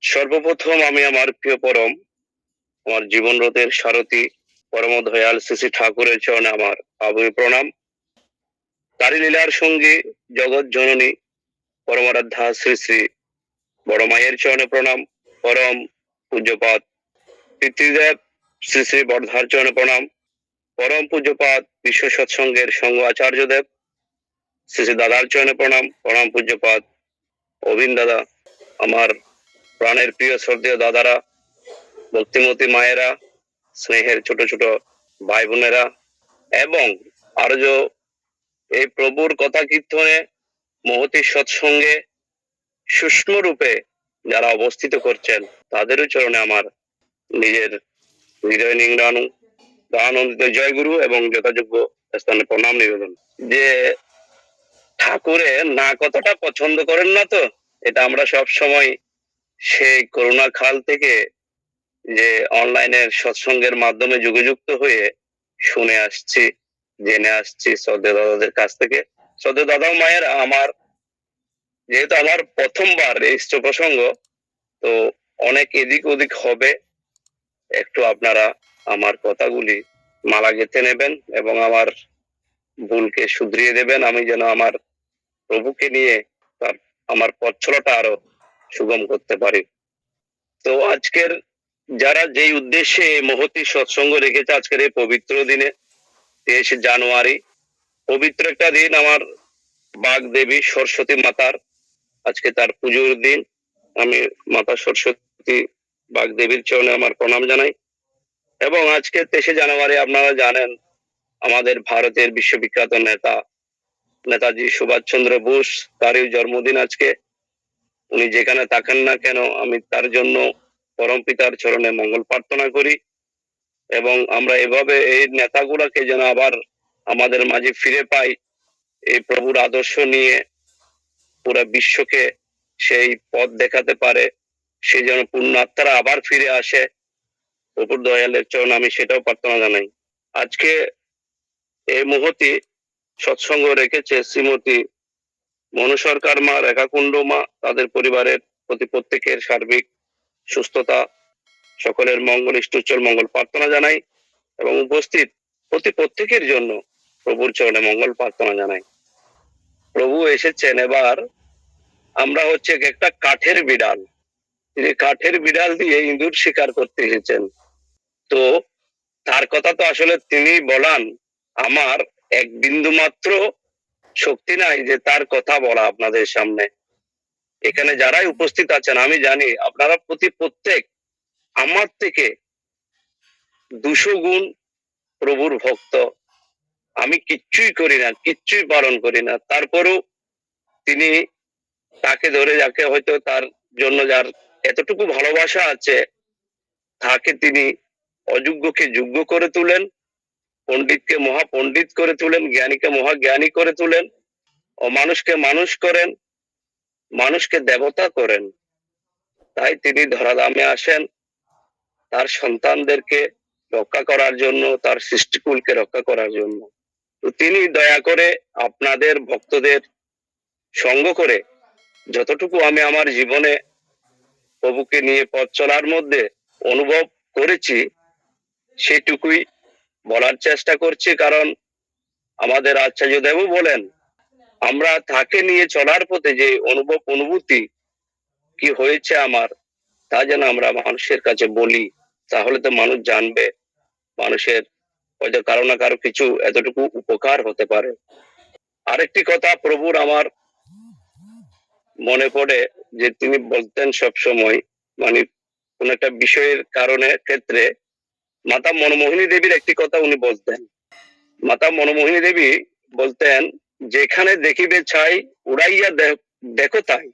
সর্বপ্রথম আমি আমার প্রিয় পরম, আমার জীবনরথের সারথি পরম দয়াল শ্রী শ্রী ঠাকুরের চরণে আমার আবু প্রণাম। তারি লীলার সঙ্গী জগৎ জননী পরমারাধ্যা শ্রী শ্রী বড় মায়ের চরণে প্রণাম। পরম পূজ্যপাদ পিতৃদেব শ্রী শ্রী বর্ধার চরণে প্রণাম। পরম পূজ্যপাদ বিশ্ব সৎসঙ্গের সঙ্গ আচার্য দেব শ্রী শ্রী দাদার চরণে প্রণাম। পরম পূজ্যপাদ অভিন দাদা, আমার প্রাণের প্রিয় শ্রদ্ধেয় দাদারা, ভক্তিমতী মায়েরা, স্নেহের ছোট ছোট ভাই বোনেরা এবং আরো এই প্রভুর কথা কীর্তনে মহতি সৎসঙ্গে সূক্ষ্ম রূপে যারা অবস্থিত করছেন তাদেরও চরণে আমার নিজের হৃদয় নিংড়ানো আনন্দিত জয় গুরু এবং যথাযোগ্য স্থানে প্রণাম নিবেদন। যে ঠাকুরের না কতটা পছন্দ করেন না, তো এটা আমরা সব সময় সেই করোনা কাল থেকে যে অনলাইনের সৎসঙ্গের মাধ্যমে যুগযুক্ত হয়ে শুনে আসছি, জেনে আসছি শ্রদ্ধেয় দাদাদের কাছ থেকে। শ্রদ্ধেয় দাদা মায়ের আমার যেহেতু আমার প্রথমবার এই প্রসঙ্গ, তো অনেক এদিক ওদিক হবে, একটু আপনারা আমার কথাগুলি মালা গেঁথে নেবেন এবং আমার ভুলকে শুধরিয়ে দেবেন, আমি যেন আমার প্রভুকে নিয়ে তার আমার পথ চলাটা আরো সুগম করতে পারি। তো আজকের যারা যেই উদ্দেশ্যে মহতি সৎসঙ্গ রেখেছে আজকের এই পবিত্র দিনে 23 জানুয়ারি, পবিত্র একটা দিন, আমার বাগদেবী সরস্বতী মাতার আজকে তার পুজোর দিন। আমি মাতা সরস্বতী বাগদেবীর চরণে আমার প্রণাম জানাই। এবং আজকে 23 জানুয়ারি আপনারা জানেন আমাদের ভারতের বিশ্ববিখ্যাত নেতা নেতাজি সুভাষচন্দ্র বোস, তারই জন্মদিন আজকে। উনি যেখানে থাকেন না কেন আমি তার জন্য পরম পিতার চরণে মঙ্গল প্রার্থনা করি এবং আমরা এভাবে এই নেতাগুলাকে যেন আবার আমাদের মাঝে ফিরে পাই, এই প্রভুর আদর্শ নিয়ে পুরা বিশ্বকে সেই পথ দেখাতে পারে, সেই যেন পুণ্যাত্মারা আবার ফিরে আসে, প্রভুর দয়ালের চরণ আমি সেটাও প্রার্থনা জানাই। আজকে এই মুহূর্তে সৎসঙ্গ রেখেছে শ্রীমতী মনু সরকার মা, রেখাকুণ্ড মা, তাদের পরিবারের প্রতি প্রত্যেকের সার্বিক সুস্থতা, সকলের মঙ্গল, ইষ্টুচ্চল মঙ্গল প্রার্থনা জানাই এবং উপস্থিত প্রতি প্রত্যেকের জন্য প্রভুর চরণে মঙ্গল প্রার্থনা জানাই। প্রভু এসেছেন, এবার আমরা হচ্ছে একটা কাঠের বিড়াল, তিনি কাঠের বিড়াল দিয়ে ইঁদুর শিকার করতে এসেছেন। তো তার কথা তো আসলে তিনি বলান, আমার এক বিন্দু মাত্র শক্তি নাই যে তার কথা বলা আপনাদের সামনে। এখানে যারাই উপস্থিত আছেন আমি জানি আপনারা প্রতি প্রত্যেক আমার থেকে 200 গুণ প্রভুর ভক্ত। আমি কিচ্ছুই করি না, কিচ্ছুই পালন করি না, তারপরও তিনি তাকে ধরে, যাকে হয়তো তার জন্য যার এতটুকু ভালোবাসা আছে, তাকে তিনি অযোগ্যকে যোগ্য করে তুলেন, পণ্ডিতকে মহাপণ্ডিত করে তুলেন, জ্ঞানীকে মহাজ্ঞানী করে তুলেন, ও মানুষকে মানুষ করেন, মানুষকে দেবতা করেন। তাই তিনি ধরাধামে আসেন তার সন্তানদেরকে রক্ষা করার জন্য, তার সৃষ্টিকুলকে রক্ষা করার জন্য। তো তিনি দয়া করে আপনাদের ভক্তদের সঙ্গ করে যতটুকু আমি আমার জীবনে প্রভুকে নিয়ে পথ চলার মধ্যে অনুভব করেছি সেটুকুই বলার চেষ্টা করছি। কারণ আমাদের আচার্য দেবও বলেন, আমরা তাকে নিয়ে চলার পথে যে অনুভূতি কি হয়েছে আমার, তা যেন আমরা মানুষের কাছে বলি, তাহলে তো মানুষ জানবে, মানুষের হয়তো কারো না কারো কিছু এতটুকু উপকার হতে পারে। আরেকটি কথা প্রভুর আমার মনে পড়ে যে তিনি বলতেন সব সময়, মানে কোন একটা বিষয়ের কারণে ক্ষেত্রে মাতা মনমোহিনী দেবীর একটি কথা উনি বলতেন। মাতা মনমোহিনী দেবী বলতেন, যেখানে দেখিবে ছাই উড়াইয়া দেখো তাই,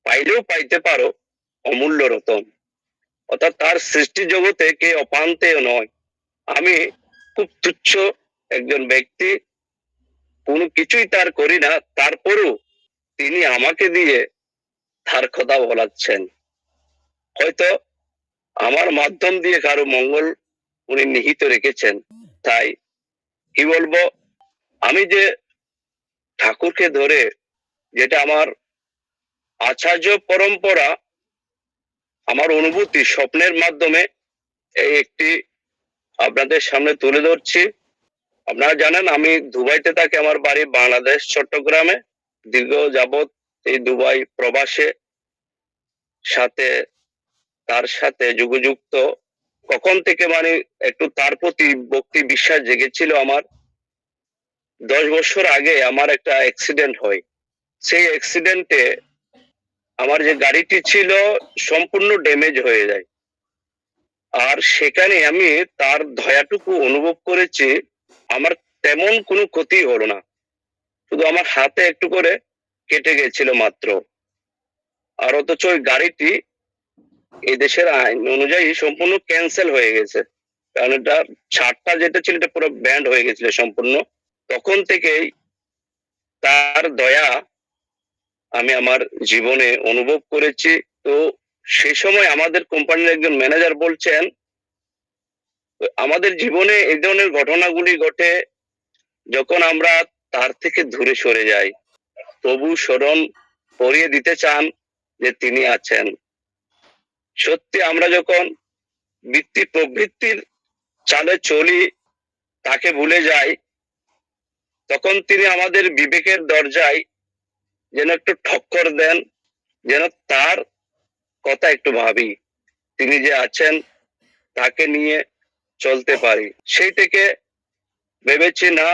পাইলেও পাইতে পারো অমূল্য রতন। অর্থাৎ তার সৃষ্টি জগতে কে অপান্তেয় নয়, আমি খুব তুচ্ছ একজন ব্যক্তি, কোনো কিছুই তার করি না, তারপরও তিনি আমাকে দিয়ে তার কথা বলাচ্ছেন। হয়তো আমার মাধ্যম দিয়ে কারো মঙ্গল উনি নিহিত রেখেছেন। তাই কি বলবো, আমি যে ঠাকুরকে ধরে, যেটা আমার আচার্য পরম্পরা আমার অনুভূতি স্বপ্নের মাধ্যমে এই একটি আপনাদের সামনে তুলে ধরছি। আপনারা জানেন আমি দুবাইতে থাকি, আমার বাড়ি বাংলাদেশ চট্টগ্রামে। দীর্ঘ যাবৎ এই দুবাই প্রবাসে সাথে তার সাথে যুগযুক্ত। কখন থেকে মানে একটু তার প্রতি ভক্তি বিশ্বাস জেগেছিল আমার। 10 বছর আগে আমার একটা অ্যাক্সিডেন্ট হয়। সেই অ্যাক্সিডেন্টে আমার যে গাড়িটি ছিল সম্পূর্ণ ড্যামেজ হয়ে যায়। আর সেখানে আমি তার দয়াটুকু অনুভব করেছি। আমার তেমন কোনো ক্ষতি হলো না, শুধু আমার হাতে একটু করে কেটে গেছিল মাত্র। আর অথচ ওই গাড়িটি এই দেশের আইন অনুযায়ী সম্পূর্ণ ক্যান্সেল হয়ে গেছে, কারণ এটা ছাড়টা যেটা ছিল এটা পুরো ব্যান্ড হয়ে গেছিল সম্পূর্ণ। তখন থেকেই তার দয়া আমি আমার জীবনে অনুভব করেছি। তো সেই সময় আমাদের কোম্পানির একজন ম্যানেজার বলছেন, আমাদের জীবনে এই ধরনের ঘটনাগুলি ঘটে যখন আমরা তার থেকে দূরে সরে যাই, তবু স্মরণ করিয়ে দিতে চান যে তিনি আছেন। সত্যি আমরা যখন বৃত্তি প্রবৃত্তির চালে চলি, তাকে ভুলে যাই, তখন তিনি আমাদের বিবেকের দরজায় যেন একটু ঠক্কর দেন, যেন তার কথা একটু ভাবি, তিনি যে আছেন তাকে নিয়ে চলতে পারি। সেই থেকে ভেবেছি না,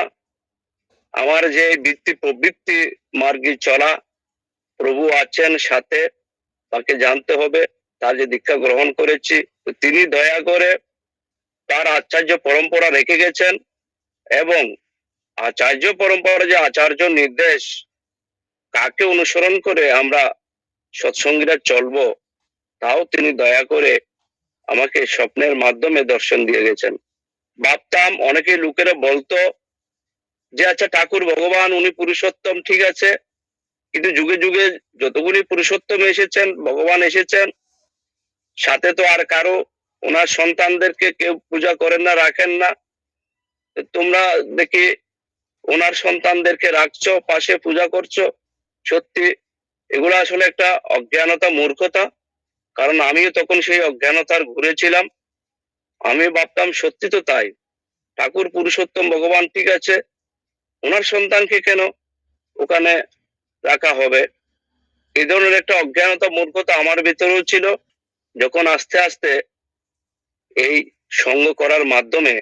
আমার যে বৃত্তি প্রবৃত্তি মার্গে চলা, প্রভু আছেন সাথে, তাকে জানতে হবে। তার যে দীক্ষা গ্রহণ করেছি, তিনি দয়া করে তার আচার্য পরম্পরা রেখে গেছেন, এবং আচার্য পরম্পরা যে আচার্য নির্দেশ, কাকে অনুসরণ করে আমরা সৎসঙ্গীরা চলবো, তাও তিনি দয়া করে আমাকে স্বপ্নের মাধ্যমে দর্শন দিয়ে গেছেন। ভাবতাম, অনেকে লোকেরা বলতো যে আচ্ছা ঠাকুর ভগবান উনি পুরুষোত্তম, ঠিক আছে, কিন্তু যুগে যুগে যতগুলি পুরুষোত্তম এসেছেন, ভগবান এসেছেন, সাথে তো আর কারো ওনার সন্তানদেরকে কেউ পূজা করেন না, রাখেন না। তোমরা দেখি ওনার সন্তানদেরকে রাখছো, পাশে পূজা করছো। সত্যি এগুলো আসলে একটা অজ্ঞানতা, মূর্খতা। কারণ আমিও তখন সেই অজ্ঞানতার ঘুরেছিলাম। আমি ভাবতাম সত্যি তো তাই, ঠাকুর পুরুষোত্তম ভগবান, ঠিক আছে, ওনার সন্তানকে কেন ওখানে রাখা হবে? এই ধরনের একটা অজ্ঞানতা, মূর্খতা আমার ভিতরেও ছিল। যখন আস্তে আস্তে এই সঙ্গ করার মাধ্যমে,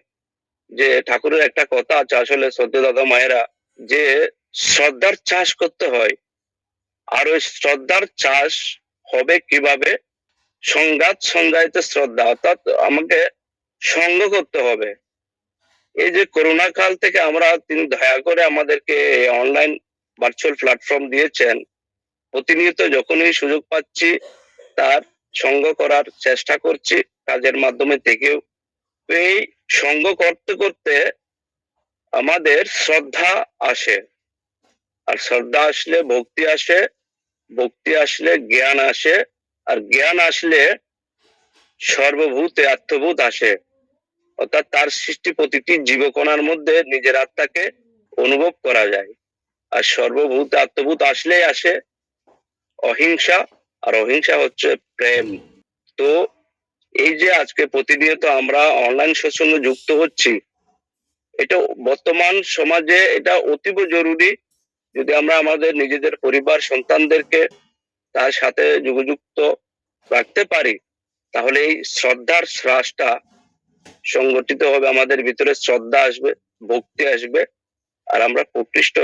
যে ঠাকুরের একটা কথা আছে আসলে শ্রদ্ধা দাদা মায়েরা, যে শ্রদ্ধার চাষ করতে হয়। আর ওই শ্রদ্ধার চাষ হবে কিভাবে? সংঘাত সংজ্ঞায়িত শ্রদ্ধা, অর্থাৎ আমাকে সঙ্গ করতে হবে। এই যে করোনা কাল থেকে আমরা, তিনি দয়া করে আমাদেরকে অনলাইন ভার্চুয়াল প্ল্যাটফর্ম দিয়েছেন, প্রতিনিয়ত যখনই সুযোগ পাচ্ছি তার সঙ্গ করার চেষ্টা করছি, কাজের মাধ্যমে থেকেও। এই সঙ্গ করতে করতে আমাদের শ্রদ্ধা আসে, আর শ্রদ্ধা আসলে ভক্তি আসে, ভক্তি আসলে জ্ঞান আসে, আর জ্ঞান আসলে সর্বভূতে আত্মভূত আসে, অর্থাৎ তার সৃষ্টি প্রতিটি জীবকণার মধ্যে নিজের আত্মাকে অনুভব করা যায়। আর সর্বভূত আত্মভূত আসলেই আসে অহিংসা, আর অহিংসা হচ্ছে প্রেম। তো এই যে আজকে প্রতিনিয়ত আমরা অনলাইন সৎসঙ্গে যুক্ত হচ্ছি, এটা বর্তমান সমাজে এটা অতীব জরুরি। যদি আমরা আমাদের নিজেদের পরিবার সন্তানদেরকে তার সাথে যুগযুক্ত রাখতে পারি, তাহলে এই শ্রদ্ধার হ্রাসটা সংগঠিত হবে, আমাদের ভিতরে শ্রদ্ধা আসবে, ভক্তি আসবে, আর আমরা প্রকৃষ্ট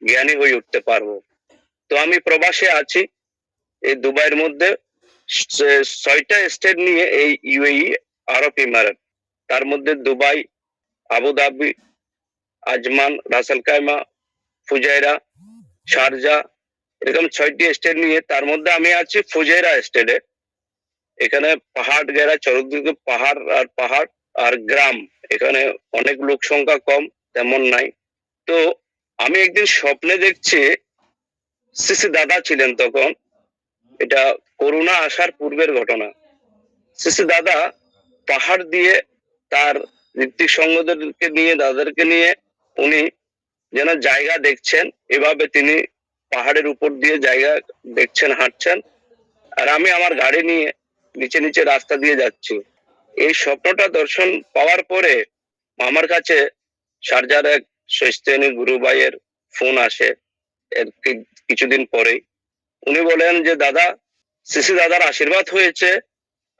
জ্ঞানী হয়ে উঠতে পারবো। তো আমি প্রবাসে আছি এই দুবাইয়ের মধ্যে, 6টা স্টেট নিয়ে এই ইউএই, আরব ইমারাত, তার মধ্যে Dubai, Abu Dhabi, Ajman, Ras al Khaimah, Fujairah, Sharjah, এরকম 6টি স্টেট নিয়ে। তার মধ্যে আমি আছি ফুজাইরা স্টেটে। এখানে পাহাড় ঘেরা, চারদিকে পাহাড় আর পাহাড় আর গ্রাম, এখানে অনেক লোক সংখ্যা কম, তেমন নাই। তো আমি একদিন স্বপ্নে দেখছি, সিসি দাদা ছিলেন তখন, এটা করোনা আসার পূর্বের ঘটনা। সিসি দাদা পাহাড় দিয়ে তার ঋত্বিক সঙ্গদেরকে নিয়ে, দাদাদেরকে নিয়ে উনি যেন জায়গা দেখছেন, এভাবে তিনি পাহাড়ের উপর দিয়ে জায়গা দেখছেন, হাঁটছেন। আর আমি আমার গাড়ি নিয়ে নিচে নিচে রাস্তা দিয়ে যাচ্ছি। এই স্বপ্নটা দর্শন পাওয়ার পরে আমার কাছে শারজার এক স্বস্তিনী গুরু ভাইয়ের ফোন আসে এর কিছুদিন পরেই। উনি বলেন যে দাদা, সিসি দাদার আশীর্বাদ হয়েছে,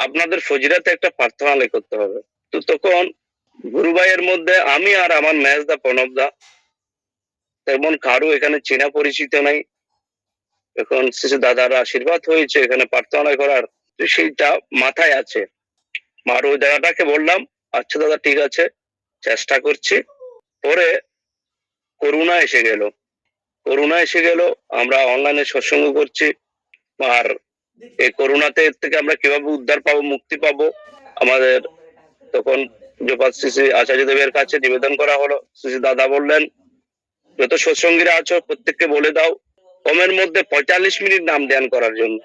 আপনাদের ফজিরাতে একটা প্রার্থনালয় করতে হবে। তো তখন গুরু ভাইয়ের মধ্যে আমি আর আমার মেজদা প্রণব দা, তেমন কারো এখানে চেনা পরিচিত নাই। এখন সিসি দাদার আশীর্বাদ হয়েছে এখানে প্রার্থনা করার, তো সেইটা মাথায় আছে। আর ওই দাদাটাকে বললাম আচ্ছা দাদা ঠিক আছে, চেষ্টা করছি। পরে করোনা এসে গেল। করোনা এসে গেল, আমরা অনলাইনে সৎসঙ্গ করছি। আর এই করোনাতে থেকে আমরা কিভাবে উদ্ধার পাবো, মুক্তি পাবো, আমাদের তখন জোপাত শ্রী আচার্য দেবের কাছে নিবেদন করা হলো। শ্রী দাদা বললেন যত সৎসঙ্গীরা আছো প্রত্যেককে বলে দাও কমের মধ্যে 45 মিনিট নাম ধ্যান করার জন্য।